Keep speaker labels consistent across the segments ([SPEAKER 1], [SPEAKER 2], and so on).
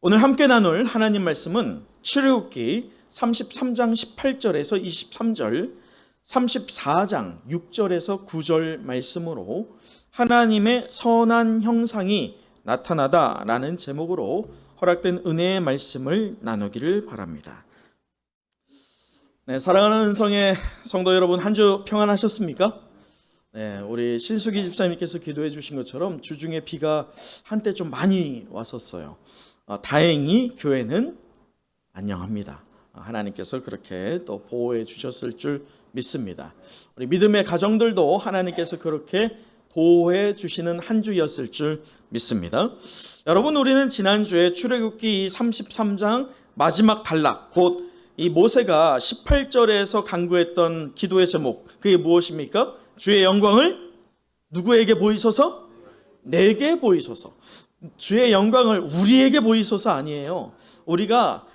[SPEAKER 1] 오늘 함께 나눌 하나님 말씀은 출애굽기 33장 18절에서 23절, 34장 6절에서 9절 말씀으로 하나님의 선한 형상이 나타나다라는 제목으로 허락된 은혜의 말씀을 나누기를 바랍니다. 네, 사랑하는 은성의 성도 여러분, 한 주 평안하셨습니까? 네, 우리 신수기 집사님께서 기도해 주신 것처럼 주중에 비가 한때 좀 많이 왔었어요. 다행히 교회는 안녕합니다. 하나님께서 그렇게 또 보호해 주셨을 줄 믿습니다. 우리 믿음의 가정들도 하나님께서 그렇게 보호해 주시는 한 주였을 줄 믿습니다. 여러분, 우리는 지난주에 출애굽기 33장 마지막 단락, 곧 이 모세가 18절에서 간구했던 기도의 제목, 그게 무엇입니까? 주의 영광을 누구에게 보이소서? 내게 보이소서. 주의 영광을 우리에게 보이소서 아니에요. 우리가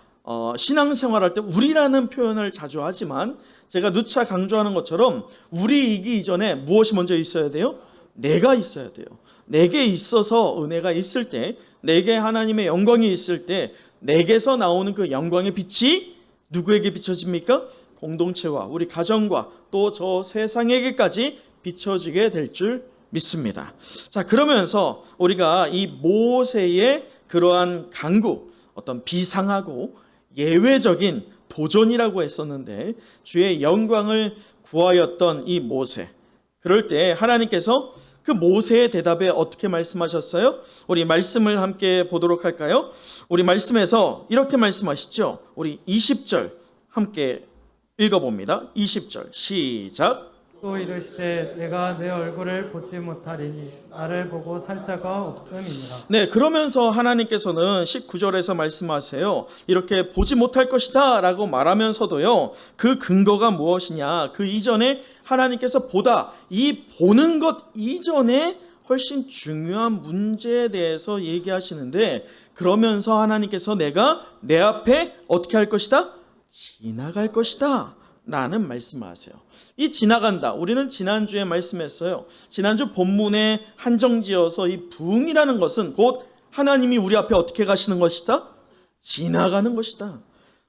[SPEAKER 1] 신앙생활할 때 우리라는 표현을 자주 하지만 제가 누차 강조하는 것처럼 우리이기 이전에 무엇이 먼저 있어야 돼요? 내가 있어야 돼요. 내게 있어서 은혜가 있을 때, 내게 하나님의 영광이 있을 때 내게서 나오는 그 영광의 빛이 누구에게 비춰집니까? 공동체와 우리 가정과 또 저 세상에게까지 비춰지게 될 줄 믿습니다. 자, 그러면서 우리가 이 모세의 그러한 간구, 어떤 비상하고 예외적인 도전이라고 했었는데, 주의 영광을 구하였던 이 모세, 그럴 때 하나님께서 그 모세의 대답에 어떻게 말씀하셨어요? 우리 말씀을 함께 보도록 할까요? 우리 말씀에서 이렇게 말씀하시죠. 우리 20절 함께 읽어봅니다. 20절 시작.
[SPEAKER 2] 또 이르시되 내가 내 얼굴을 보지 못하리니 나를 보고 살 자가 없음이니라.
[SPEAKER 1] 네, 그러면서 하나님께서는 19절에서 말씀하세요. 이렇게 보지 못할 것이다 라고 말하면서도요, 그 근거가 무엇이냐, 그 이전에 하나님께서 보다, 이 보는 것 이전에 훨씬 중요한 문제에 대해서 얘기하시는데, 그러면서 하나님께서 내가 내 앞에 어떻게 할 것이다? 지나갈 것이다 라는 말씀을 하세요. 이 지나간다, 우리는 지난주에 말씀했어요. 지난주 본문에 한정지어서 이 부흥이라는 것은 곧 하나님이 우리 앞에 어떻게 가시는 것이다? 지나가는 것이다.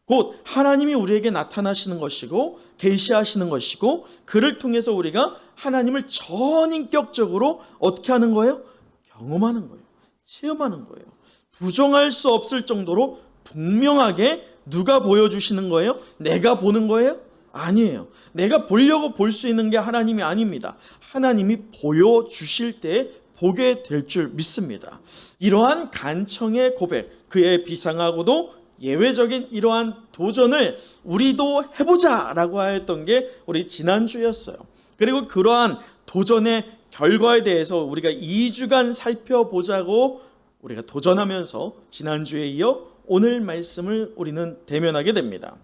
[SPEAKER 1] 곧 하나님이 우리에게 나타나시는 것이고 계시하시는 것이고, 그를 통해서 우리가 하나님을 전인격적으로 어떻게 하는 거예요? 경험하는 거예요. 체험하는 거예요. 부정할 수 없을 정도로 분명하게 누가 보여주시는 거예요? 내가 보는 거예요? 아니에요. 내가 보려고 볼 수 있는 게 하나님이 아닙니다. 하나님이 보여주실 때 보게 될 줄 믿습니다. 이러한 간청의 고백, 그의 비상하고도 예외적인 이러한 도전을 우리도 해보자 라고 하였던 게 우리 지난주였어요. 그리고 그러한 도전의 결과에 대해서 우리가 2주간 살펴보자고 우리가 도전하면서 지난주에 이어 오늘 말씀을 우리는 대면하게 됩니다.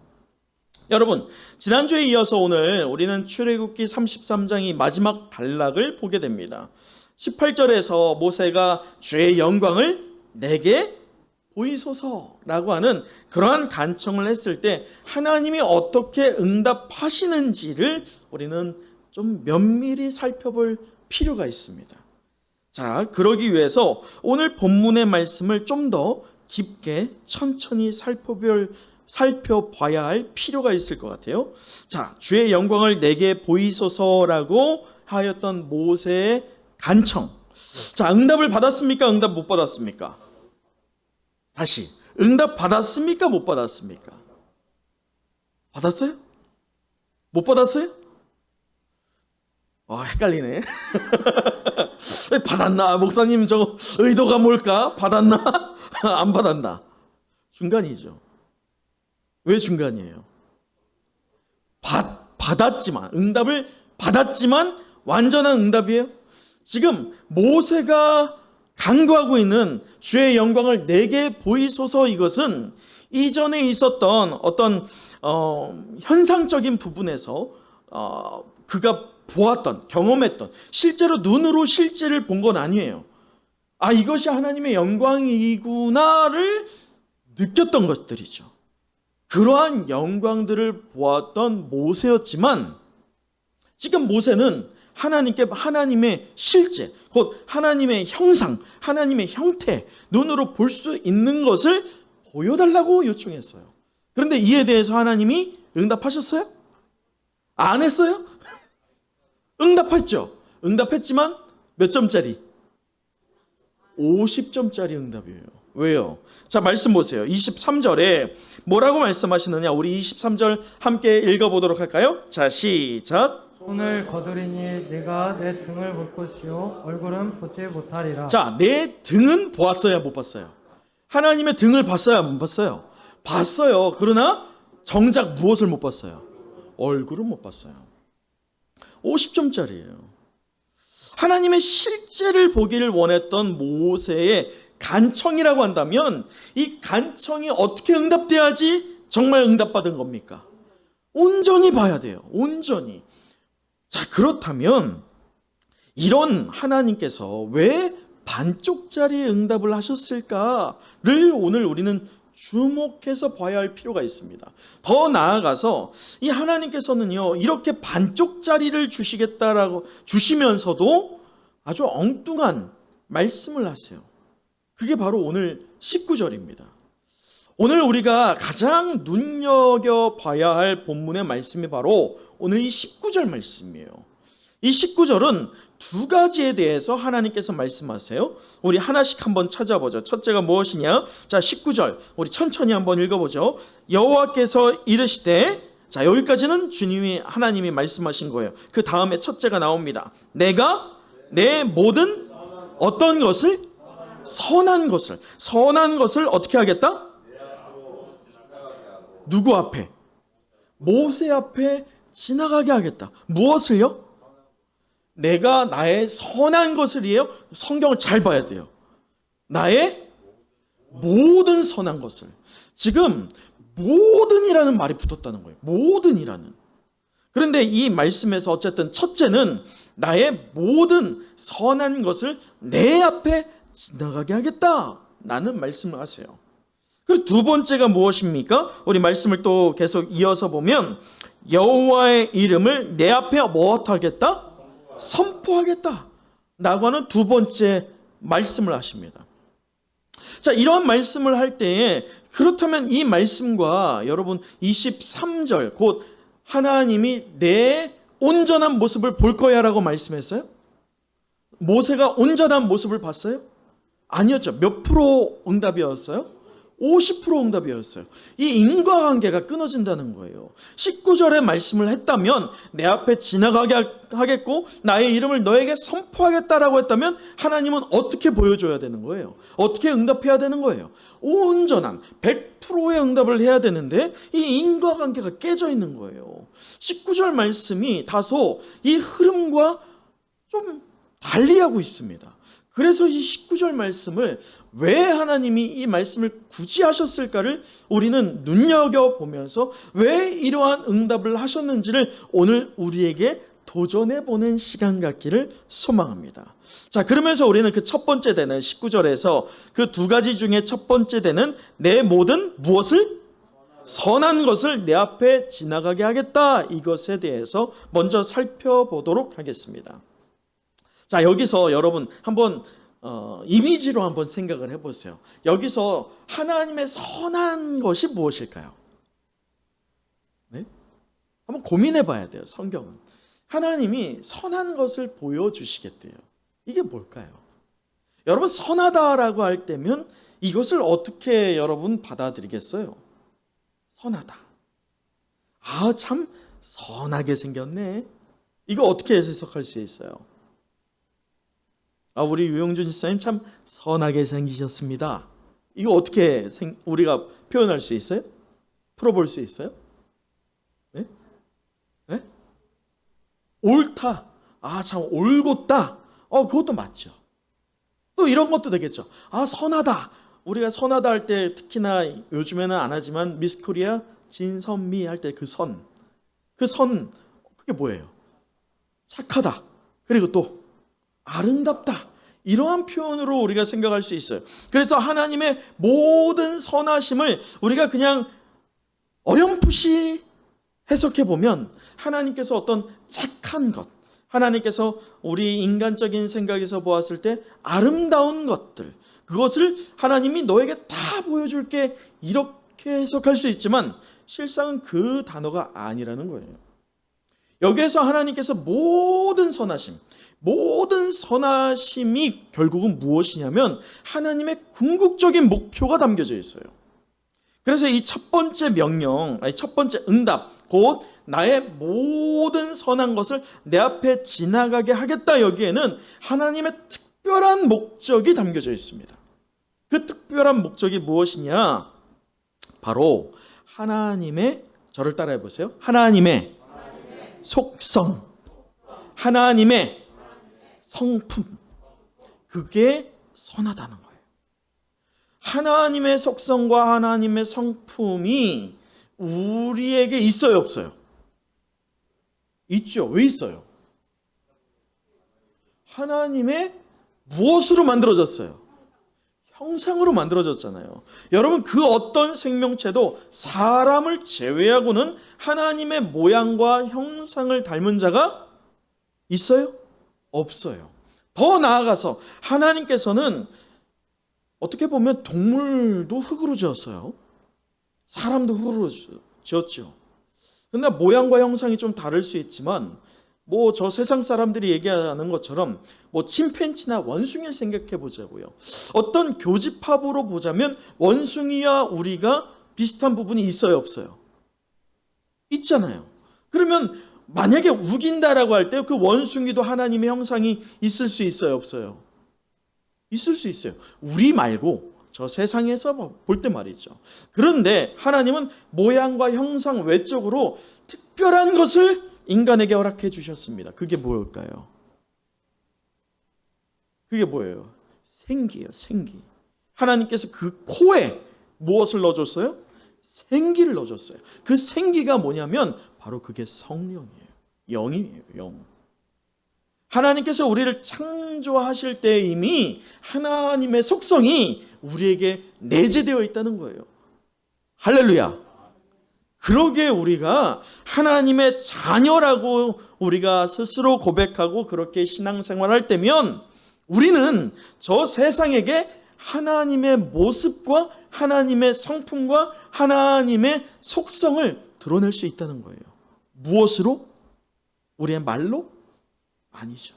[SPEAKER 1] 여러분, 지난주에 이어서 오늘 우리는 출애굽기 33장의 마지막 단락을 보게 됩니다. 18절에서 모세가 주의 영광을 내게 보이소서라고 하는 그러한 간청을 했을 때 하나님이 어떻게 응답하시는지를 우리는 좀 면밀히 살펴볼 필요가 있습니다. 자, 그러기 위해서 오늘 본문의 말씀을 좀 더 깊게 천천히 살펴봐야 할 필요가 있을 것 같아요. 자, 주의 영광을 내게 보이소서라고 하였던 모세의 간청. 자, 응답을 받았습니까? 응답 못 받았습니까? 다시, 응답 받았습니까? 못 받았습니까? 받았어요? 못 받았어요? 헷갈리네. 받았나? 목사님 저 의도가 뭘까? 받았나? 안 받았나? 중간이죠. 왜 중간이에요? 받았지만, 응답을 받았지만 완전한 응답이에요? 지금 모세가 간구하고 있는 주의 영광을 내게 보이소서, 이것은 이전에 있었던 어떤 현상적인 부분에서 그가 보았던, 경험했던, 실제로 눈으로 실제를 본 건 아니에요. 이것이 하나님의 영광이구나를 느꼈던 것들이죠. 그러한 영광들을 보았던 모세였지만, 지금 모세는 하나님의 실제, 곧 하나님의 형상, 하나님의 형태, 눈으로 볼 수 있는 것을 보여달라고 요청했어요. 그런데 이에 대해서 하나님이 응답하셨어요? 안 했어요? 응답했죠. 응답했지만 몇 점짜리? 50점짜리 응답이에요. 왜요? 자, 말씀 보세요. 23절에 뭐라고 말씀하시느냐? 우리 23절 함께 읽어보도록 할까요? 자, 시작.
[SPEAKER 2] 손을 거두리니 내가 내 등을 볼 것이요 얼굴은 보지 못하리라.
[SPEAKER 1] 자, 내 등은 보았어요, 못 봤어요? 하나님의 등을 봤어요, 못 봤어요? 봤어요. 그러나 정작 무엇을 못 봤어요? 얼굴은 못 봤어요. 50점짜리예요. 하나님의 실제를 보기를 원했던 모세의 간청이라고 한다면 이 간청이 어떻게 응답돼야지 정말 응답받은 겁니까? 온전히 봐야 돼요. 온전히. 자, 그렇다면 이런 하나님께서 왜 반쪽짜리의 응답을 하셨을까를 오늘 우리는 주목해서 봐야 할 필요가 있습니다. 더 나아가서 이 하나님께서는요, 이렇게 반쪽짜리를 주시겠다라고 주시면서도 아주 엉뚱한 말씀을 하세요. 그게 바로 오늘 19절입니다. 오늘 우리가 가장 눈여겨봐야 할 본문의 말씀이 바로 오늘 이 19절 말씀이에요. 이 19절은 두 가지에 대해서 하나님께서 말씀하세요. 우리 하나씩 한번 찾아보죠. 첫째가 무엇이냐? 자, 19절 우리 천천히 한번 읽어보죠. 여호와께서 이르시되, 자, 여기까지는 주님이 하나님이 말씀하신 거예요. 그 다음에 첫째가 나옵니다. 내가 내 모든 어떤 것을? 선한 것을 어떻게 하겠다? 누구 앞에? 모세 앞에 지나가게 하겠다. 무엇을요? 내가 나의 선한 것을이에요. 성경을 잘 봐야 돼요. 나의 모든 선한 것을. 지금 모든이라는 말이 붙었다는 거예요. 모든이라는. 그런데 이 말씀에서 어쨌든 첫째는 나의 모든 선한 것을 내 앞에 지나가게 하겠다라는 말씀을 하세요. 그리고 두 번째가 무엇입니까? 우리 말씀을 또 계속 이어서 보면 여호와의 이름을 내 앞에 무엇하겠다? 선포하겠다 라고 하는 두 번째 말씀을 하십니다. 자, 이러한 말씀을 할 때에 그렇다면 이 말씀과 여러분 23절 곧 하나님이 내 온전한 모습을 볼 거야 라고 말씀했어요? 모세가 온전한 모습을 봤어요? 아니었죠. 몇 프로 응답이었어요? 50% 응답이었어요. 이 인과관계가 끊어진다는 거예요. 19절에 말씀을 했다면 내 앞에 지나가게 하겠고 나의 이름을 너에게 선포하겠다라고 했다면 하나님은 어떻게 보여줘야 되는 거예요? 어떻게 응답해야 되는 거예요? 온전한 100%의 응답을 해야 되는데 이 인과관계가 깨져 있는 거예요. 19절 말씀이 다소 이 흐름과 좀 달리하고 있습니다. 그래서 이 19절 말씀을 왜 하나님이 이 말씀을 굳이 하셨을까를 우리는 눈여겨보면서 왜 이러한 응답을 하셨는지를 오늘 우리에게 도전해보는 시간 갖기를 소망합니다. 자, 그러면서 우리는 그 첫 번째 되는 19절에서 그 두 가지 중에 첫 번째 되는 내 모든 무엇을? 선한 것을 내 앞에 지나가게 하겠다. 이것에 대해서 먼저 살펴보도록 하겠습니다. 자, 여기서 여러분 한번 이미지로 한번 생각을 해보세요. 여기서 하나님의 선한 것이 무엇일까요? 네? 한번 고민해 봐야 돼요. 성경은 하나님이 선한 것을 보여주시겠대요. 이게 뭘까요? 여러분 선하다라고 할 때면 이것을 어떻게 여러분 받아들이겠어요? 선하다. 아, 참 선하게 생겼네. 이거 어떻게 해석할 수 있어요? 아, 우리 유영준 집사님 참 선하게 생기셨습니다. 이거 어떻게 우리가 표현할 수 있어요? 풀어볼 수 있어요? 네? 네? 옳다. 아, 참 올곧다. 그것도 맞죠. 또 이런 것도 되겠죠. 아, 선하다. 우리가 선하다 할 때 특히나 요즘에는 안 하지만 미스 코리아 진선미 할 때 그 선. 그 선, 그게 뭐예요? 착하다. 그리고 또 아름답다. 이러한 표현으로 우리가 생각할 수 있어요. 그래서 하나님의 모든 선하심을 우리가 그냥 어렴풋이 해석해 보면 하나님께서 어떤 착한 것, 하나님께서 우리 인간적인 생각에서 보았을 때 아름다운 것들, 그것을 하나님이 너에게 다 보여줄게, 이렇게 해석할 수 있지만 실상은 그 단어가 아니라는 거예요. 여기에서 하나님께서 모든 선하심이 결국은 무엇이냐면 하나님의 궁극적인 목표가 담겨져 있어요. 그래서 이 첫 번째 명령, 첫 번째 응답, 곧 나의 모든 선한 것을 내 앞에 지나가게 하겠다, 여기에는 하나님의 특별한 목적이 담겨져 있습니다. 그 특별한 목적이 무엇이냐? 바로 하나님의, 저를 따라해 보세요. 하나님의 속성, 하나님의 성품, 그게 선하다는 거예요. 하나님의 속성과 하나님의 성품이 우리에게 있어요, 없어요? 있죠. 왜 있어요? 하나님의 무엇으로 만들어졌어요? 형상으로 만들어졌잖아요. 여러분, 그 어떤 생명체도 사람을 제외하고는 하나님의 모양과 형상을 닮은 자가 있어요? 없어요. 더 나아가서 하나님께서는 어떻게 보면 동물도 흙으로 지었어요. 사람도 흙으로 지었죠. 근데 모양과 형상이 좀 다를 수 있지만 저 세상 사람들이 얘기하는 것처럼 침팬지나 원숭이를 생각해 보자고요. 어떤 교집합으로 보자면 원숭이와 우리가 비슷한 부분이 있어요, 없어요? 있잖아요. 그러면 만약에 우긴다라고 할 때 그 원숭이도 하나님의 형상이 있을 수 있어요, 없어요? 있을 수 있어요. 우리 말고 저 세상에서 볼 때 말이죠. 그런데 하나님은 모양과 형상 외적으로 특별한 것을 인간에게 허락해 주셨습니다. 그게 뭘까요? 그게 뭐예요? 생기예요, 생기. 하나님께서 그 코에 무엇을 넣어줬어요? 생기를 넣어줬어요. 그 생기가 뭐냐면 바로 그게 성령이에요. 영이에요, 영. 하나님께서 우리를 창조하실 때 이미 하나님의 속성이 우리에게 내재되어 있다는 거예요. 할렐루야. 그러기에 우리가 하나님의 자녀라고 우리가 스스로 고백하고 그렇게 신앙생활할 때면 우리는 저 세상에게 하나님의 모습과 하나님의 성품과 하나님의 속성을 드러낼 수 있다는 거예요. 무엇으로? 우리의 말로? 아니죠.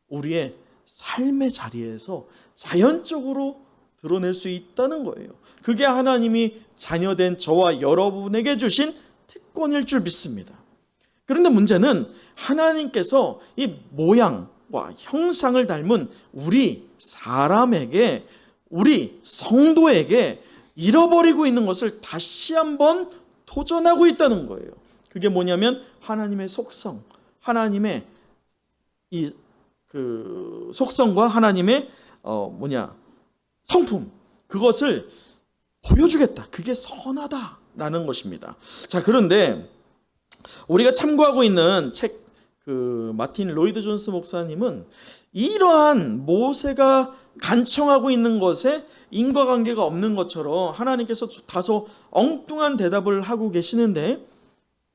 [SPEAKER 1] 우리의 삶의 자리에서 자연적으로 드러낼 수 있다는 거예요. 그게 하나님이 자녀된 저와 여러분에게 주신 특권일 줄 믿습니다. 그런데 문제는 하나님께서 이 모양과 형상을 닮은 우리 사람에게, 우리 성도에게 잃어버리고 있는 것을 다시 한번 도전하고 있다는 거예요. 그게 뭐냐면 하나님의 속성, 하나님의 속성과 하나님의 성품, 그것을 보여주겠다. 그게 선하다라는 것입니다. 자, 그런데 우리가 참고하고 있는 책, 마틴 로이드 존스 목사님은 이러한 모세가 간청하고 있는 것에 인과관계가 없는 것처럼 하나님께서 다소 엉뚱한 대답을 하고 계시는데,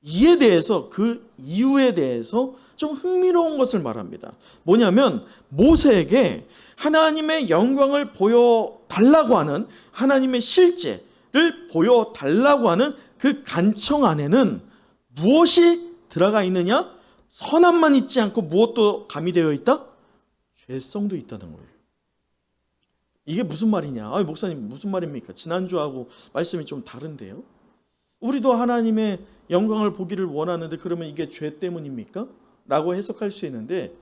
[SPEAKER 1] 이에 대해서, 그 이유에 대해서 좀 흥미로운 것을 말합니다. 뭐냐면 모세에게 하나님의 영광을 보여달라고 하는, 하나님의 실제를 보여달라고 하는 그 간청 안에는 무엇이 들어가 있느냐? 선함만 있지 않고 무엇도 가미되어 있다? 죄성도 있다는 거예요. 이게 무슨 말이냐? 목사님 무슨 말입니까? 지난주하고 말씀이 좀 다른데요. 우리도 하나님의 영광을 보기를 원하는데 그러면 이게 죄 때문입니까? 라고 해석할 수 있는데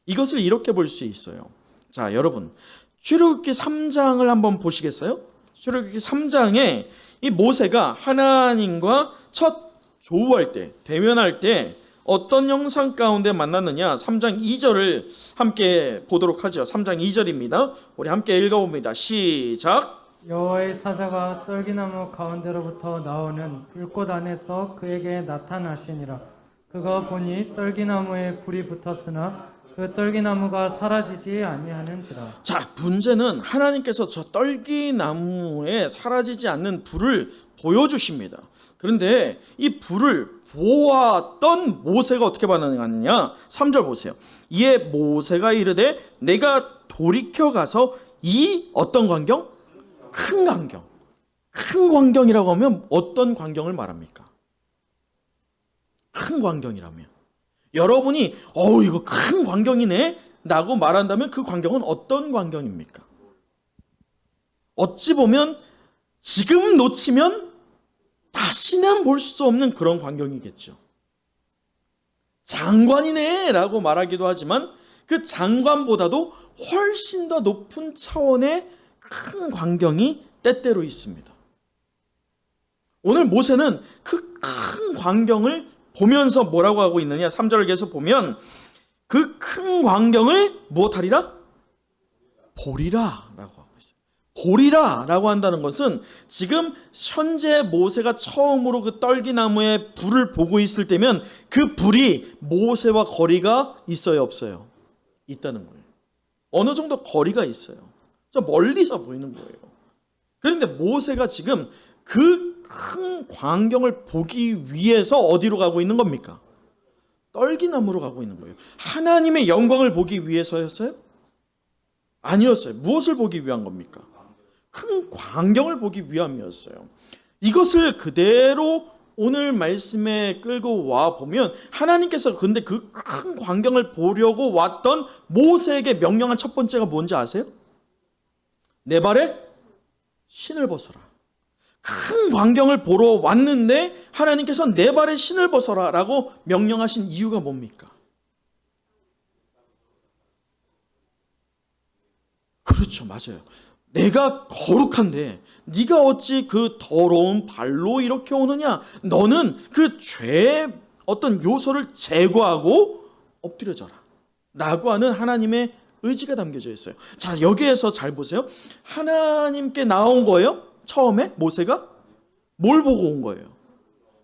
[SPEAKER 1] 이것을 이렇게 볼 수 있어요. 자, 여러분, 출애굽기 3장을 한번 보시겠어요? 출애굽기 3장에 이 모세가 하나님과 첫 조우할 때, 대면할 때 어떤 형상 가운데 만났느냐? 3장 2절을 함께 보도록 하죠. 3장 2절입니다. 우리 함께 읽어봅니다. 시작.
[SPEAKER 2] 여호와의 사자가 떨기나무 가운데로부터 나오는 불꽃 안에서 그에게 나타나시니라. 그가 보니 떨기나무에 불이 붙었으나 그 떨기나무가 사라지지 아니하는지라.
[SPEAKER 1] 자, 문제는 하나님께서 저 떨기나무에 사라지지 않는 불을 보여주십니다. 그런데 이 불을 보았던 모세가 어떻게 반응하느냐? 3절 보세요. 이에 모세가 이르되 내가 돌이켜 가서 이 어떤 광경? 큰 광경. 큰 광경이라고 하면 어떤 광경을 말합니까? 큰 광경이라면 여러분이 이거 큰 광경이네 라고 말한다면 그 광경은 어떤 광경입니까? 어찌 보면 지금 놓치면 다시는 볼 수 없는 그런 광경이겠죠. 장관이네 라고 말하기도 하지만 그 장관보다도 훨씬 더 높은 차원의 큰 광경이 때때로 있습니다. 오늘 모세는 그 큰 광경을 보면서 뭐라고 하고 있느냐? 3절을 계속 보면 그 큰 광경을 무엇하리라? 보리라 라고 하고 있어요. 보리라 라고 한다는 것은 지금 현재 모세가 처음으로 그 떨기나무의 불을 보고 있을 때면 그 불이 모세와 거리가 있어요, 없어요? 있다는 거예요. 어느 정도 거리가 있어요. 저 멀리서 보이는 거예요. 그런데 모세가 지금 그 큰 광경을 보기 위해서 어디로 가고 있는 겁니까? 떨기나무로 가고 있는 거예요. 하나님의 영광을 보기 위해서였어요? 아니었어요. 무엇을 보기 위한 겁니까? 큰 광경을 보기 위함이었어요. 이것을 그대로 오늘 말씀에 끌고 와 보면 하나님께서 근데 그 큰 광경을 보려고 왔던 모세에게 명령한 첫 번째가 뭔지 아세요? 내 발에 신을 벗어라. 큰 광경을 보러 왔는데 하나님께서 내 발에 신을 벗어라 라고 명령하신 이유가 뭡니까? 그렇죠, 맞아요. 내가 거룩한데 네가 어찌 그 더러운 발로 이렇게 오느냐? 너는 그 죄의 어떤 요소를 제거하고 엎드려져라 라고 하는 하나님의 의지가 담겨져 있어요. 자, 여기에서 잘 보세요. 하나님께 나온 거예요. 처음에 모세가 뭘 보고 온 거예요?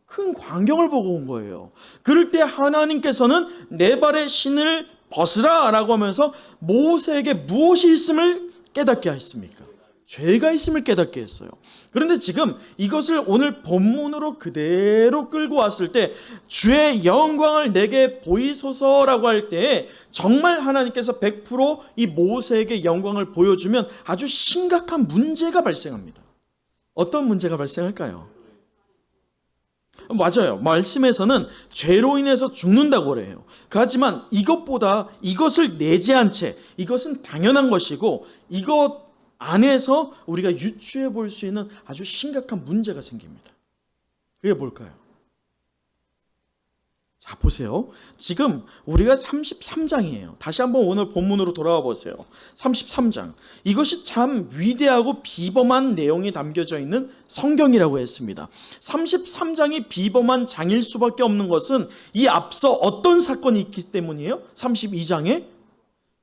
[SPEAKER 1] 큰 광경을 보고 온 거예요. 그럴 때 하나님께서는 내 발에 신을 벗으라 라고 하면서 모세에게 무엇이 있음을 깨닫게 하셨습니까? 죄가 있음을 깨닫게 했어요. 그런데 지금 이것을 오늘 본문으로 그대로 끌고 왔을 때 주의 영광을 내게 보이소서라고 할 때 정말 하나님께서 100% 모세에게 영광을 보여주면 아주 심각한 문제가 발생합니다. 어떤 문제가 발생할까요? 맞아요. 말씀에서는 죄로 인해서 죽는다고 그래요. 하지만 이것보다 이것을 내재한 채 이것은 당연한 것이고 이것 안에서 우리가 유추해 볼 수 있는 아주 심각한 문제가 생깁니다. 그게 뭘까요? 자, 보세요. 지금 우리가 33장이에요. 다시 한번 오늘 본문으로 돌아와 보세요. 33장. 이것이 참 위대하고 비범한 내용이 담겨져 있는 성경이라고 했습니다. 33장이 비범한 장일 수밖에 없는 것은 이 앞서 어떤 사건이 있기 때문이에요? 32장에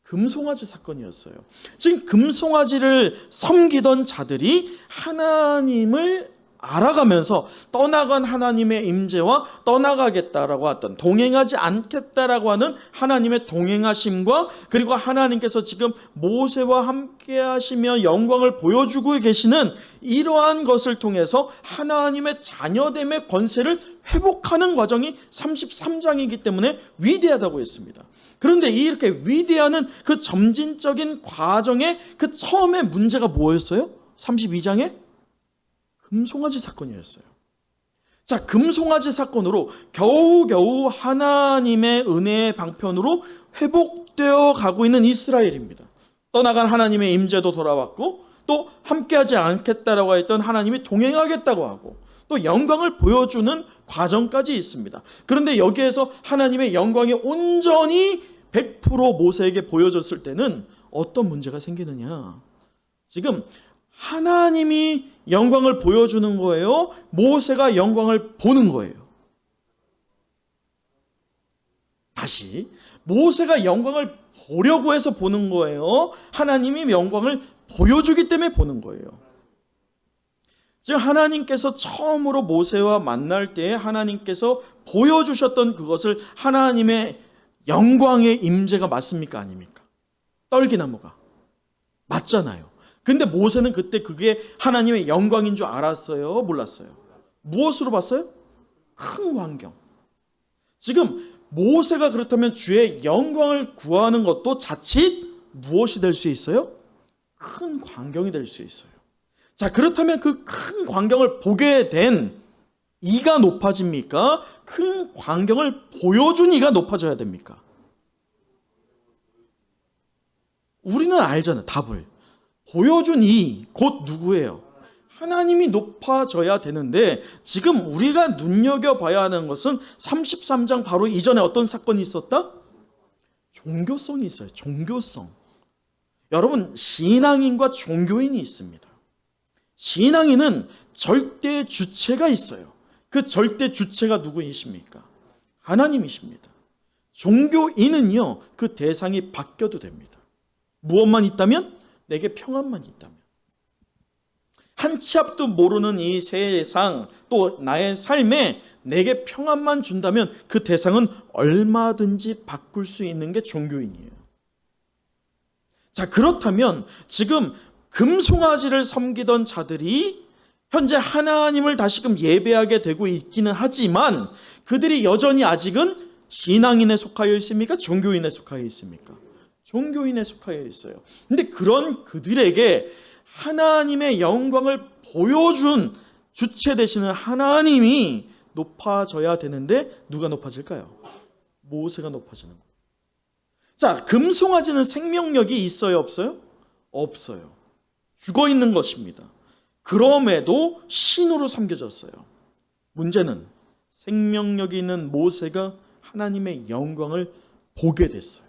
[SPEAKER 1] 금송아지 사건이었어요. 지금 금송아지를 섬기던 자들이 하나님을 알아가면서 떠나간 하나님의 임재와 떠나가겠다라고 했던 동행하지 않겠다라고 하는 하나님의 동행하심과 그리고 하나님께서 지금 모세와 함께 하시며 영광을 보여주고 계시는 이러한 것을 통해서 하나님의 자녀됨의 권세를 회복하는 과정이 33장이기 때문에 위대하다고 했습니다. 그런데 이렇게 위대한 그 점진적인 과정의 그 처음의 문제가 뭐였어요? 32장에 금송아지 사건이었어요. 자, 금송아지 사건으로 겨우겨우 하나님의 은혜의 방편으로 회복되어 가고 있는 이스라엘입니다. 떠나간 하나님의 임재도 돌아왔고 또 함께하지 않겠다라고 했던 하나님이 동행하겠다고 하고 또 영광을 보여주는 과정까지 있습니다. 그런데 여기에서 하나님의 영광이 온전히 100% 모세에게 보여졌을 때는 어떤 문제가 생기느냐? 지금 하나님이 영광을 보여주는 거예요? 모세가 영광을 보는 거예요? 다시 모세가 영광을 보려고 해서 보는 거예요? 하나님이 영광을 보여주기 때문에 보는 거예요? 지금 하나님께서 처음으로 모세와 만날 때 하나님께서 보여주셨던 그것을 하나님의 영광의 임재가 맞습니까? 아닙니까? 떨기나무가 맞잖아요. 근데 모세는 그때 그게 하나님의 영광인 줄 알았어요? 몰랐어요? 무엇으로 봤어요? 큰 광경. 지금 모세가 그렇다면 주의 영광을 구하는 것도 자칫 무엇이 될 수 있어요? 큰 광경이 될 수 있어요. 자, 그렇다면 그 큰 광경을 보게 된 이가 높아집니까? 큰 광경을 보여준 이가 높아져야 됩니까? 우리는 알잖아요, 답을. 보여준 이, 곧 누구예요? 하나님이 높아져야 되는데, 지금 우리가 눈여겨봐야 하는 것은 33장 바로 이전에 어떤 사건이 있었다? 종교성이 있어요. 종교성. 여러분, 신앙인과 종교인이 있습니다. 신앙인은 절대 주체가 있어요. 그 절대 주체가 누구이십니까? 하나님이십니다. 종교인은요, 그 대상이 바뀌어도 됩니다. 무엇만 있다면? 내게 평안만 있다면. 한 치 앞도 모르는 이 세상, 또 나의 삶에 내게 평안만 준다면 그 대상은 얼마든지 바꿀 수 있는 게 종교인이에요. 자, 그렇다면 지금 금송아지를 섬기던 자들이 현재 하나님을 다시금 예배하게 되고 있기는 하지만 그들이 여전히 아직은 신앙인에 속하여 있습니까? 종교인에 속하여 있습니까? 종교인에 속하여 있어요. 근데 그런 그들에게 하나님의 영광을 보여준 주체 되시는 하나님이 높아져야 되는데 누가 높아질까요? 모세가 높아지는 거예요. 자, 금송아지는 생명력이 있어요, 없어요? 없어요. 죽어 있는 것입니다. 그럼에도 신으로 섬겨졌어요. 문제는 생명력이 있는 모세가 하나님의 영광을 보게 됐어요.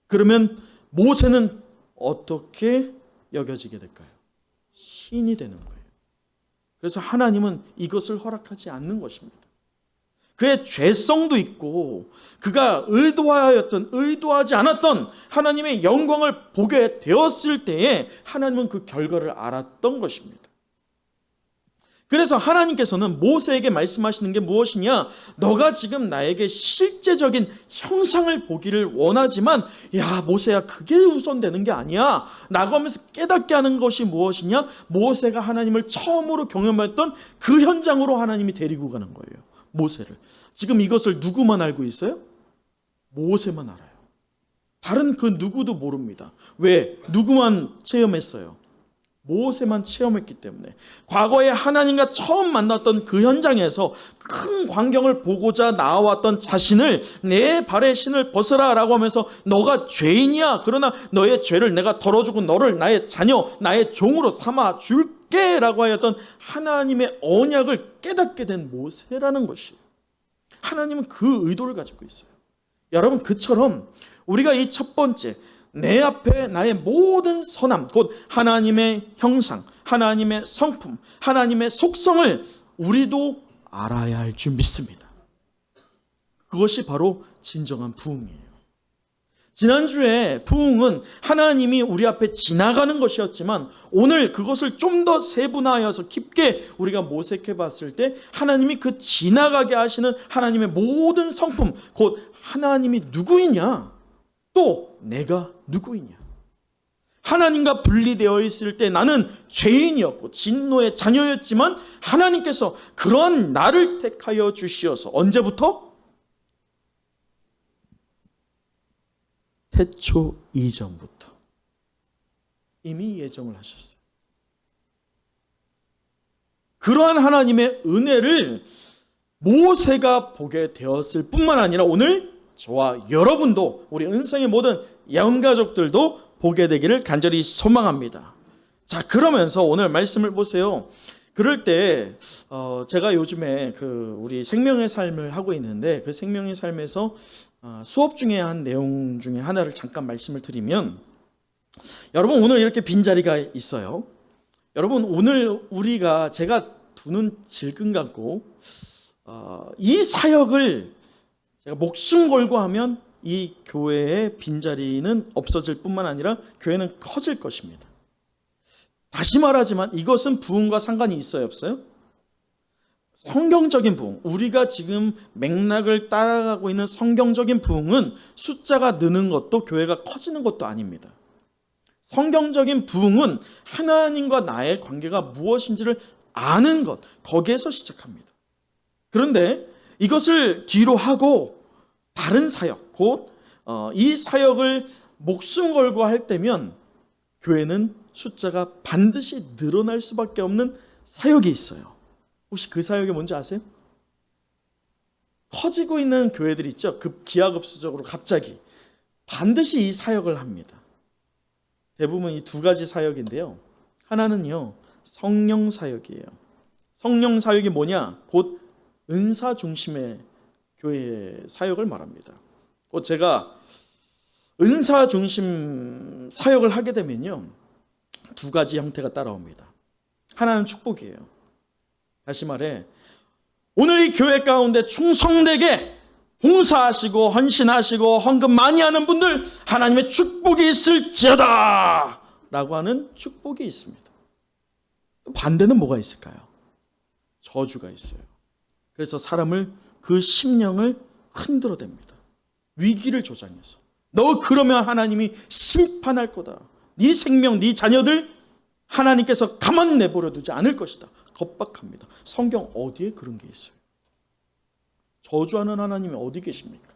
[SPEAKER 1] 그러면 모세는 어떻게 여겨지게 될까요? 신이 되는 거예요. 그래서 하나님은 이것을 허락하지 않는 것입니다. 그의 죄성도 있고 그가 의도하였던 의도하지 않았던 하나님의 영광을 보게 되었을 때에 하나님은 그 결과를 알았던 것입니다. 그래서 하나님께서는 모세에게 말씀하시는 게 무엇이냐? 너가 지금 나에게 실제적인 형상을 보기를 원하지만 야, 모세야, 그게 우선되는 게 아니야 라고 하면서 깨닫게 하는 것이 무엇이냐? 모세가 하나님을 처음으로 경험했던 그 현장으로 하나님이 데리고 가는 거예요. 모세를. 지금 이것을 누구만 알고 있어요? 모세만 알아요. 다른 그 누구도 모릅니다. 왜? 누구만 체험했어요? 모세만 체험했기 때문에. 과거에 하나님과 처음 만났던 그 현장에서 큰 광경을 보고자 나왔던 자신을 내 발의 신을 벗으라 라고 하면서 너가 죄인이야, 그러나 너의 죄를 내가 덜어주고 너를 나의 자녀, 나의 종으로 삼아 줄게 라고 하였던 하나님의 언약을 깨닫게 된 모세라는 것이에요. 하나님은 그 의도를 가지고 있어요. 여러분, 그처럼 우리가 이 첫 번째, 내 앞에 나의 모든 선함, 곧 하나님의 형상, 하나님의 성품, 하나님의 속성을 우리도 알아야 할 줄 믿습니다. 그것이 바로 진정한 부흥이에요. 지난주에 부흥은 하나님이 우리 앞에 지나가는 것이었지만 오늘 그것을 좀 더 세분화하여서 깊게 우리가 모색해 봤을 때 하나님이 그 지나가게 하시는 하나님의 모든 성품, 곧 하나님이 누구이냐, 또 내가 누구이냐. 하나님과 분리되어 있을 때 나는 죄인이었고 진노의 자녀였지만 하나님께서 그러한 나를 택하여 주시어서 언제부터? 태초 이전부터 이미 예정을 하셨어요. 그러한 하나님의 은혜를 모세가 보게 되었을 뿐만 아니라 오늘 저와 여러분도, 우리 은성의 모든 영가족들도 보게 되기를 간절히 소망합니다. 자, 그러면서 오늘 말씀을 보세요. 그럴 때 제가 요즘에 우리 생명의 삶을 하고 있는데 그 생명의 삶에서 수업 중에 한 내용 중에 하나를 잠깐 말씀을 드리면, 여러분 오늘 이렇게 빈자리가 있어요. 여러분 오늘 제가 두 눈 질끈 감고 이 사역을 제가 목숨 걸고 하면 이 교회의 빈자리는 없어질 뿐만 아니라 교회는 커질 것입니다. 다시 말하지만 이것은 부흥과 상관이 있어요, 없어요? 성경적인 부흥, 우리가 지금 맥락을 따라가고 있는 성경적인 부흥은 숫자가 느는 것도 교회가 커지는 것도 아닙니다. 성경적인 부흥은 하나님과 나의 관계가 무엇인지를 아는 것, 거기에서 시작합니다. 그런데 이것을 뒤로 하고 다른 사역, 곧 이 사역을 목숨 걸고 할 때면 교회는 숫자가 반드시 늘어날 수밖에 없는 사역이 있어요. 혹시 그 사역이 뭔지 아세요? 커지고 있는 교회들 있죠. 기하급수적으로 갑자기 반드시 이 사역을 합니다. 대부분 이 두 가지 사역인데요. 하나는요, 성령 사역이에요. 성령 사역이 뭐냐? 곧 은사 중심의 교회의 사역을 말합니다. 곧 제가 은사 중심 사역을 하게 되면요, 두 가지 형태가 따라옵니다. 하나는 축복이에요. 다시 말해, 오늘 이 교회 가운데 충성되게 봉사하시고 헌신하시고 헌금 많이 하는 분들 하나님의 축복이 있을지어다 라고 하는 축복이 있습니다. 또 반대는 뭐가 있을까요? 저주가 있어요. 그래서 사람을, 그 심령을 흔들어댑니다. 위기를 조장해서 너 그러면 하나님이 심판할 거다. 네 생명, 네 자녀들 하나님께서 가만 내버려 두지 않을 것이다. 겁박합니다. 성경 어디에 그런 게 있어요? 저주하는 하나님이 어디 계십니까?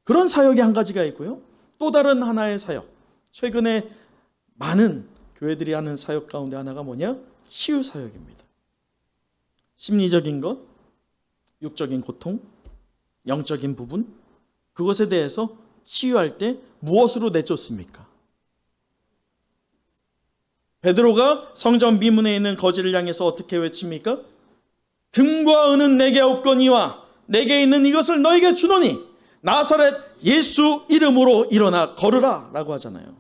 [SPEAKER 1] 그런 사역이 한 가지가 있고요. 또 다른 하나의 사역, 최근에 많은 교회들이 하는 사역 가운데 하나가 뭐냐? 치유 사역입니다. 심리적인 것, 육적인 고통, 영적인 부분, 그것에 대해서 치유할 때 무엇으로 내쫓습니까? 베드로가 성전 미문에 있는 거지를 향해서 어떻게 외칩니까? 금과 은은 내게 없거니와 내게 있는 이것을 너에게 주노니 나사렛 예수 이름으로 일어나 걸으라 라고 하잖아요.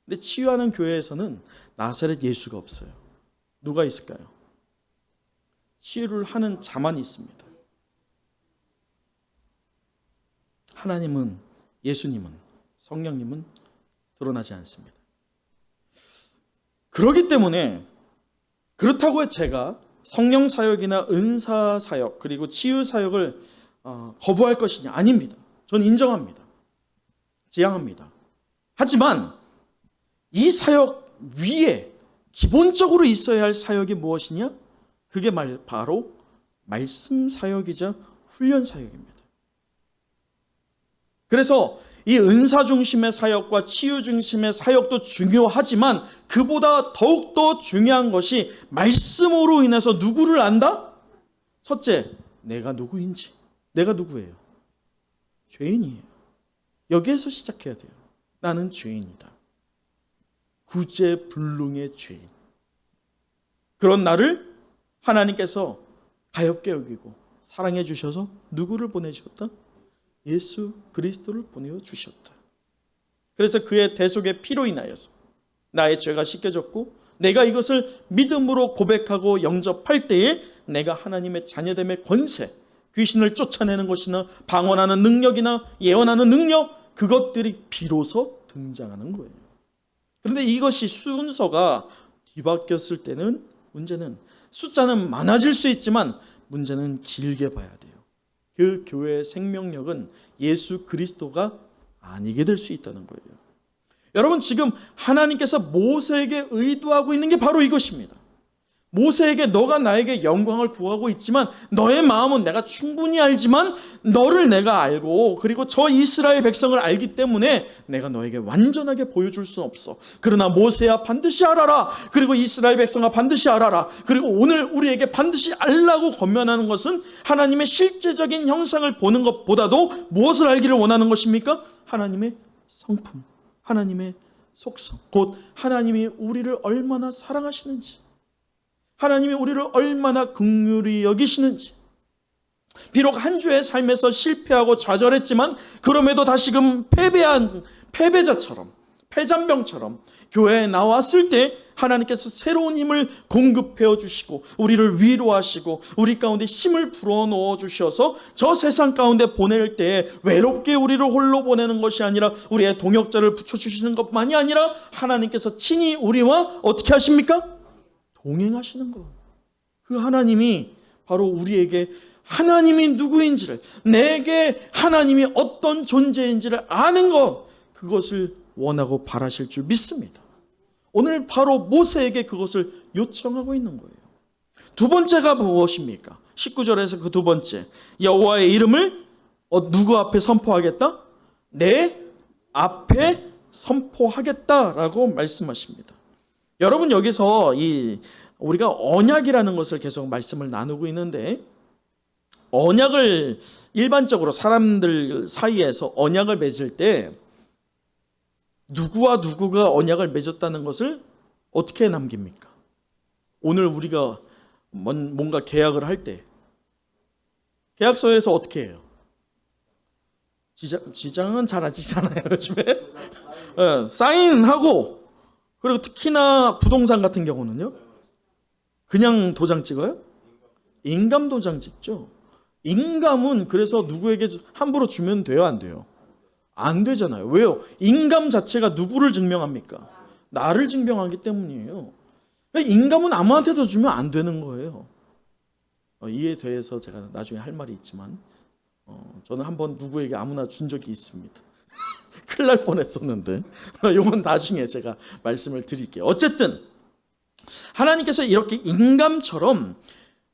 [SPEAKER 1] 근데 치유하는 교회에서는 나사렛 예수가 없어요. 누가 있을까요? 치유를 하는 자만 있습니다. 하나님은, 예수님은, 성령님은 드러나지 않습니다. 그렇기 때문에, 그렇다고 제가 성령 사역이나 은사 사역 그리고 치유 사역을 거부할 것이냐? 아닙니다. 저는 인정합니다. 지향합니다. 하지만 이 사역 위에 기본적으로 있어야 할 사역이 무엇이냐? 그게 바로 말씀 사역이자 훈련 사역입니다. 그래서 이 은사 중심의 사역과 치유 중심의 사역도 중요하지만 그보다 더욱더 중요한 것이 말씀으로 인해서 누구를 안다? 첫째, 내가 누구인지. 내가 누구예요? 죄인이에요. 여기에서 시작해야 돼요. 나는 죄인이다. 구제불능의 죄인. 그런 나를 하나님께서 가엾게 여기고 사랑해 주셔서 누구를 보내주셨다? 예수 그리스도를 보내주셨다. 그래서 그의 대속의 피로 인하여서 나의 죄가 씻겨졌고 내가 이것을 믿음으로 고백하고 영접할 때에 내가 하나님의 자녀됨의 권세, 귀신을 쫓아내는 것이나 방언하는 능력이나 예언하는 능력, 그것들이 비로소 등장하는 거예요. 그런데 이것이 순서가 뒤바뀌었을 때는 문제는 숫자는 많아질 수 있지만 문제는 길게 봐야 돼요. 그 교회의 생명력은 예수 그리스도가 아니게 될 수 있다는 거예요. 여러분, 지금 하나님께서 모세에게 의도하고 있는 게 바로 이것입니다. 모세에게 너가 나에게 영광을 구하고 있지만 너의 마음은 내가 충분히 알지만 너를 내가 알고 그리고 저 이스라엘 백성을 알기 때문에 내가 너에게 완전하게 보여줄 수 없어. 그러나 모세야 반드시 알아라. 그리고 이스라엘 백성아 반드시 알아라. 그리고 오늘 우리에게 반드시 알라고 권면하는 것은 하나님의 실제적인 형상을 보는 것보다도 무엇을 알기를 원하는 것입니까? 하나님의 성품, 하나님의 속성, 곧 하나님이 우리를 얼마나 사랑하시는지, 하나님이 우리를 얼마나 긍휼히 여기시는지. 비록 한 주의 삶에서 실패하고 좌절했지만 그럼에도 다시금 패배한 패배자처럼, 패잔병처럼 교회에 나왔을 때 하나님께서 새로운 힘을 공급해 주시고 우리를 위로하시고 우리 가운데 힘을 불어넣어 주셔서 저 세상 가운데 보낼 때 외롭게 우리를 홀로 보내는 것이 아니라 우리의 동역자를 붙여주시는 것만이 아니라 하나님께서 친히 우리와 어떻게 하십니까? 동행하시는 것. 그 하나님이 바로 우리에게 하나님이 누구인지를, 내게 하나님이 어떤 존재인지를 아는 것, 그것을 원하고 바라실 줄 믿습니다. 오늘 바로 모세에게 그것을 요청하고 있는 거예요. 두 번째가 무엇입니까? 19절에서 그 두 번째, 여호와의 이름을 누구 앞에 선포하겠다? 내 앞에 선포하겠다라고 말씀하십니다. 여러분, 여기서 우리가 언약이라는 것을 계속 말씀을 나누고 있는데, 언약을 일반적으로 사람들 사이에서 언약을 맺을 때 누구와 누구가 언약을 맺었다는 것을 어떻게 남깁니까? 오늘 우리가 뭔가 계약을 할 때 계약서에서 어떻게 해요? 지장은 잘 안 지잖아요, 요즘에. 사인하고, 그리고 특히나 부동산 같은 경우는요, 그냥 도장 찍어요? 인감 도장 찍죠. 인감은 그래서 누구에게 함부로 주면 돼요, 안 돼요? 안 되잖아요. 왜요? 인감 자체가 누구를 증명합니까? 나를 증명하기 때문이에요. 인감은 아무한테도 주면 안 되는 거예요. 이에 대해서 제가 나중에 할 말이 있지만, 저는 한번 누구에게 아무나 준 적이 있습니다. 큰일 날 뻔했었는데, 이건 나중에 제가 말씀을 드릴게요. 어쨌든 하나님께서 이렇게 인감처럼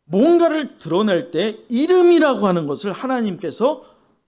[SPEAKER 1] 뭔가를 드러낼 때 이름이라고 하는 것을 하나님께서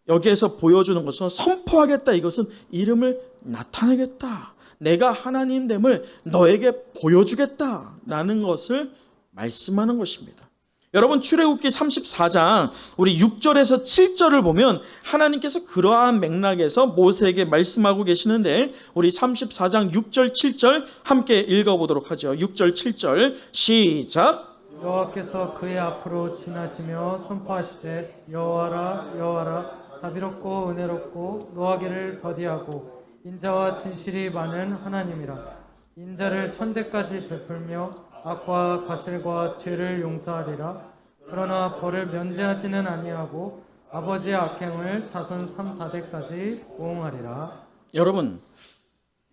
[SPEAKER 1] 여기에서 보여주는 것은 선포하겠다. 이것은 이름을 나타내겠다. 내가 하나님됨을 너에게 보여주겠다라는 것을 말씀하는 것입니다. 여러분, 출애굽기 34장 우리 6절에서 7절을 보면 하나님께서 그러한 맥락에서 모세에게 말씀하고 계시는데, 우리 34장 6절 7절 함께 읽어보도록 하죠. 6절 7절 시작.
[SPEAKER 2] 여호와께서 그의 앞으로 지나시며 선포하시되 여호와라 여호와라 자비롭고 은혜롭고 노하기를 더디하고 인자와 진실이 많은 하나님이라. 인자를 천대까지 베풀며 악과 과실과 죄를 용서하리라. 그러나 벌을 면제하지는 아니하고 아버지의 악행을 자손 3, 4대까지 보응하리라.
[SPEAKER 1] 여러분,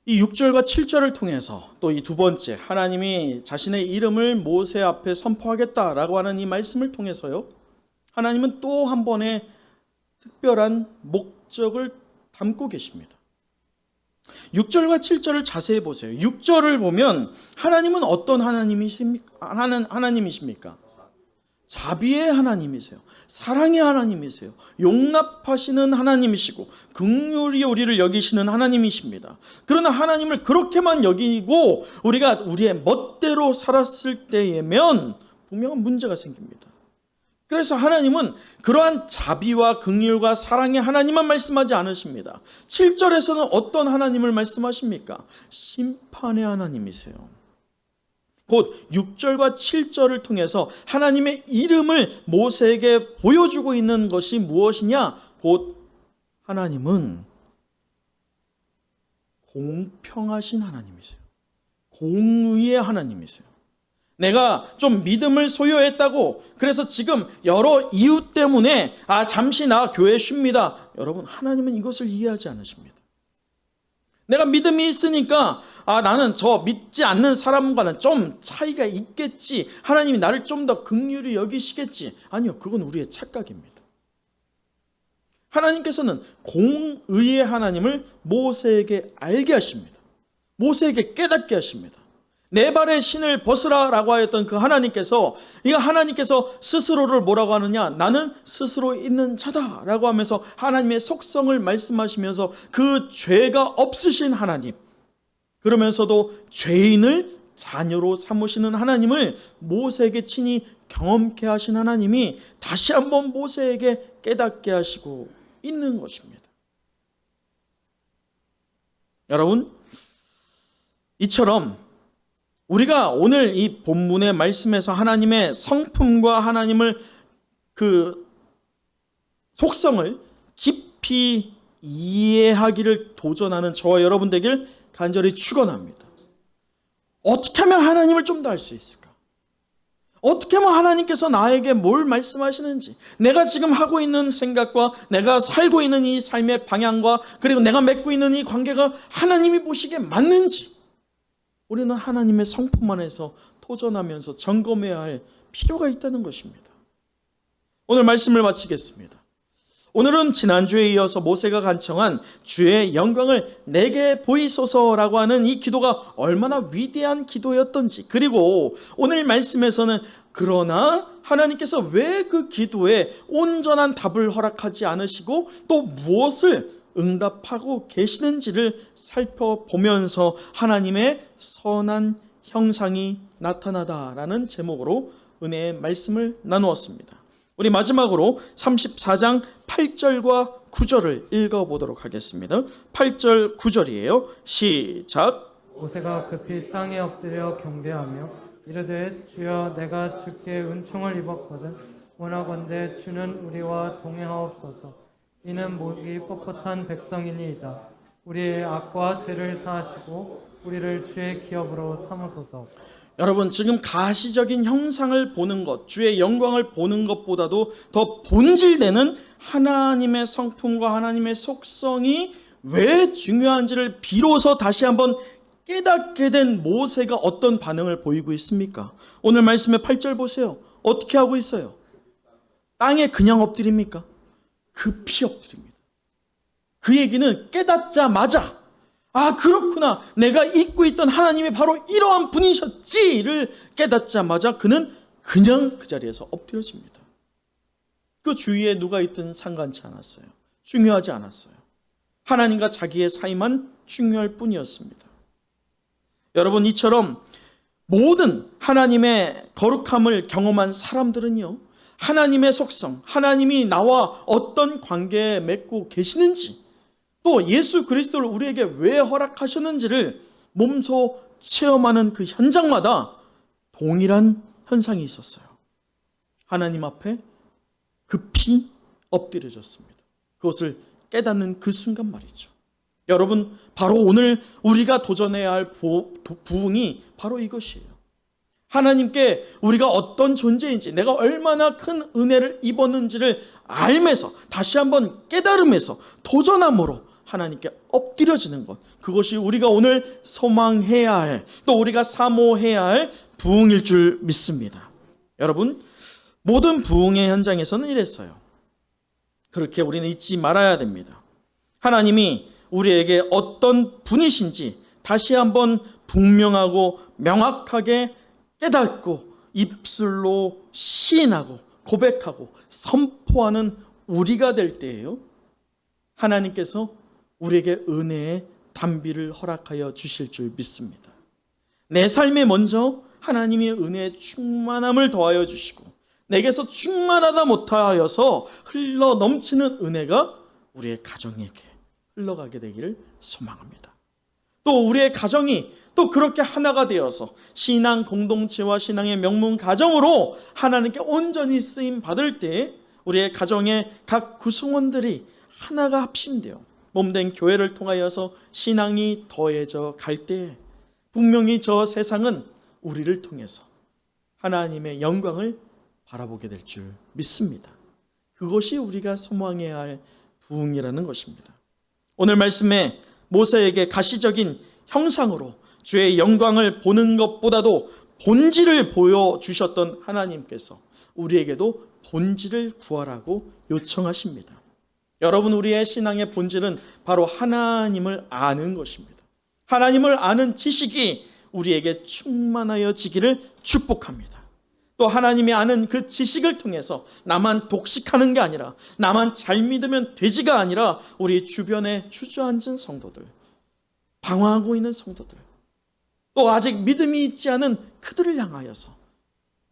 [SPEAKER 1] 이 6절과 7절을 통해서 또 이 두 번째, 하나님이 자신의 이름을 모세 앞에 선포하겠다라고 하는 이 말씀을 통해서요, 하나님은 또 한 번의 특별한 목적을 담고 계십니다. 6절과 7절을 자세히 보세요. 6절을 보면 하나님은 어떤 하나님이십니까? 자비의 하나님이세요. 사랑의 하나님이세요. 용납하시는 하나님이시고 긍휼히 우리를 여기시는 하나님이십니다. 그러나 하나님을 그렇게만 여기고 우리가 우리의 멋대로 살았을 때에면 분명한 문제가 생깁니다. 그래서 하나님은 그러한 자비와 긍휼과 사랑의 하나님만 말씀하지 않으십니다. 7절에서는 어떤 하나님을 말씀하십니까? 심판의 하나님이세요. 곧 6절과 7절을 통해서 하나님의 이름을 모세에게 보여주고 있는 것이 무엇이냐? 곧 하나님은 공평하신 하나님이세요. 공의의 하나님이세요. 내가 좀 믿음을 소유했다고 그래서 지금 여러 이유 때문에 잠시 나 교회 쉽니다. 여러분, 하나님은 이것을 이해하지 않으십니다. 내가 믿음이 있으니까 나는 저 믿지 않는 사람과는 좀 차이가 있겠지. 하나님이 나를 좀 더 긍휼히 여기시겠지. 아니요, 그건 우리의 착각입니다. 하나님께서는 공의의 하나님을 모세에게 알게 하십니다. 모세에게 깨닫게 하십니다. 내 발의 신을 벗으라라고 하였던 그 하나님께서 스스로를 뭐라고 하느냐? 나는 스스로 있는 자다라고 하면서 하나님의 속성을 말씀하시면서 그 죄가 없으신 하나님, 그러면서도 죄인을 자녀로 삼으시는 하나님을 모세에게 친히 경험케 하신 하나님이 다시 한번 모세에게 깨닫게 하시고 있는 것입니다. 여러분, 이처럼 우리가 오늘 이 본문의 말씀에서 하나님의 성품과 하나님을 그 속성을 깊이 이해하기를 도전하는 저와 여러분 되길 간절히 축원합니다. 어떻게 하면 하나님을 좀 더 알 수 있을까? 어떻게 하면 하나님께서 나에게 뭘 말씀하시는지, 내가 지금 하고 있는 생각과 내가 살고 있는 이 삶의 방향과 그리고 내가 맺고 있는 이 관계가 하나님이 보시기에 맞는지, 우리는 하나님의 성품 안에서 도전하면서 점검해야 할 필요가 있다는 것입니다. 오늘 말씀을 마치겠습니다. 오늘은 지난주에 이어서 모세가 간청한 주의 영광을 내게 보이소서라고 하는 이 기도가 얼마나 위대한 기도였던지, 그리고 오늘 말씀에서는 그러나 하나님께서 왜 그 기도에 온전한 답을 허락하지 않으시고 또 무엇을 응답하고 계시는지를 살펴보면서 하나님의 선한 형상이 나타나다라는 제목으로 은혜의 말씀을 나누었습니다. 우리 마지막으로 34장 8절과 9절을 읽어보도록 하겠습니다. 8절 9절이에요. 시작.
[SPEAKER 2] 모세가 급히 땅에 엎드려 경배하며 이르되 주여 내가 주께 은총을 입었거든 원하건대 주는 우리와 동행하옵소서. 이는 목이 뻣뻣한 백성이니이다. 우리의 악과 죄를 사하시고 우리를 주의 기업으로 삼으소서.
[SPEAKER 1] 여러분, 지금 가시적인 형상을 보는 것, 주의 영광을 보는 것보다도 더 본질되는 하나님의 성품과 하나님의 속성이 왜 중요한지를 비로소 다시 한번 깨닫게 된 모세가 어떤 반응을 보이고 있습니까? 오늘 말씀의 8절 보세요. 어떻게 하고 있어요? 땅에 그냥 엎드립니까? 급히 엎드립니다. 그 얘기는 깨닫자마자 아, 그렇구나, 내가 잊고 있던 하나님이 바로 이러한 분이셨지를 깨닫자마자 그는 그냥 그 자리에서 엎드려집니다. 그 주위에 누가 있든 상관치 않았어요. 중요하지 않았어요. 하나님과 자기의 사이만 중요할 뿐이었습니다. 여러분, 이처럼 모든 하나님의 거룩함을 경험한 사람들은요, 하나님의 속성, 하나님이 나와 어떤 관계에 맺고 계시는지, 또 예수 그리스도를 우리에게 왜 허락하셨는지를 몸소 체험하는 그 현장마다 동일한 현상이 있었어요. 하나님 앞에 급히 엎드려졌습니다. 그것을 깨닫는 그 순간 말이죠. 여러분, 바로 오늘 우리가 도전해야 할 부흥이 바로 이것이에요. 하나님께 우리가 어떤 존재인지, 내가 얼마나 큰 은혜를 입었는지를 알면서 다시 한번 깨달으면서 도전함으로 하나님께 엎드려지는 것, 그것이 우리가 오늘 소망해야 할, 또 우리가 사모해야 할 부흥일 줄 믿습니다. 여러분, 모든 부흥의 현장에서는 이랬어요. 그렇게 우리는 잊지 말아야 됩니다. 하나님이 우리에게 어떤 분이신지 다시 한번 분명하고 명확하게 깨닫고 입술로 시인하고 고백하고 선포하는 우리가 될 때예요, 하나님께서 우리에게 은혜의 단비를 허락하여 주실 줄 믿습니다. 내 삶에 먼저 하나님의 은혜의 충만함을 더하여 주시고 내게서 충만하다 못하여서 흘러 넘치는 은혜가 우리의 가정에게 흘러가게 되기를 소망합니다. 또 우리의 가정이 또 그렇게 하나가 되어서 신앙 공동체와 신앙의 명문 가정으로 하나님께 온전히 쓰임 받을 때 우리의 가정의 각 구성원들이 하나가 합심되어 몸된 교회를 통하여서 신앙이 더해져 갈 때 분명히 저 세상은 우리를 통해서 하나님의 영광을 바라보게 될 줄 믿습니다. 그것이 우리가 소망해야 할 부흥이라는 것입니다. 오늘 말씀에 모세에게 가시적인 형상으로 주의 영광을 보는 것보다도 본질을 보여주셨던 하나님께서 우리에게도 본질을 구하라고 요청하십니다. 여러분, 우리의 신앙의 본질은 바로 하나님을 아는 것입니다. 하나님을 아는 지식이 우리에게 충만하여 지기를 축복합니다. 또 하나님이 아는 그 지식을 통해서 나만 독식하는 게 아니라, 나만 잘 믿으면 되지가 아니라 우리 주변에 주저앉은 성도들, 방황하고 있는 성도들, 또 아직 믿음이 있지 않은 그들을 향하여서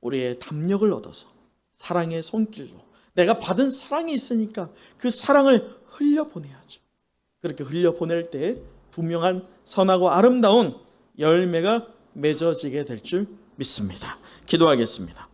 [SPEAKER 1] 우리의 담력을 얻어서 사랑의 손길로, 내가 받은 사랑이 있으니까 그 사랑을 흘려보내야죠. 그렇게 흘려보낼 때 분명한 선하고 아름다운 열매가 맺어지게 될 줄 믿습니다. 기도하겠습니다.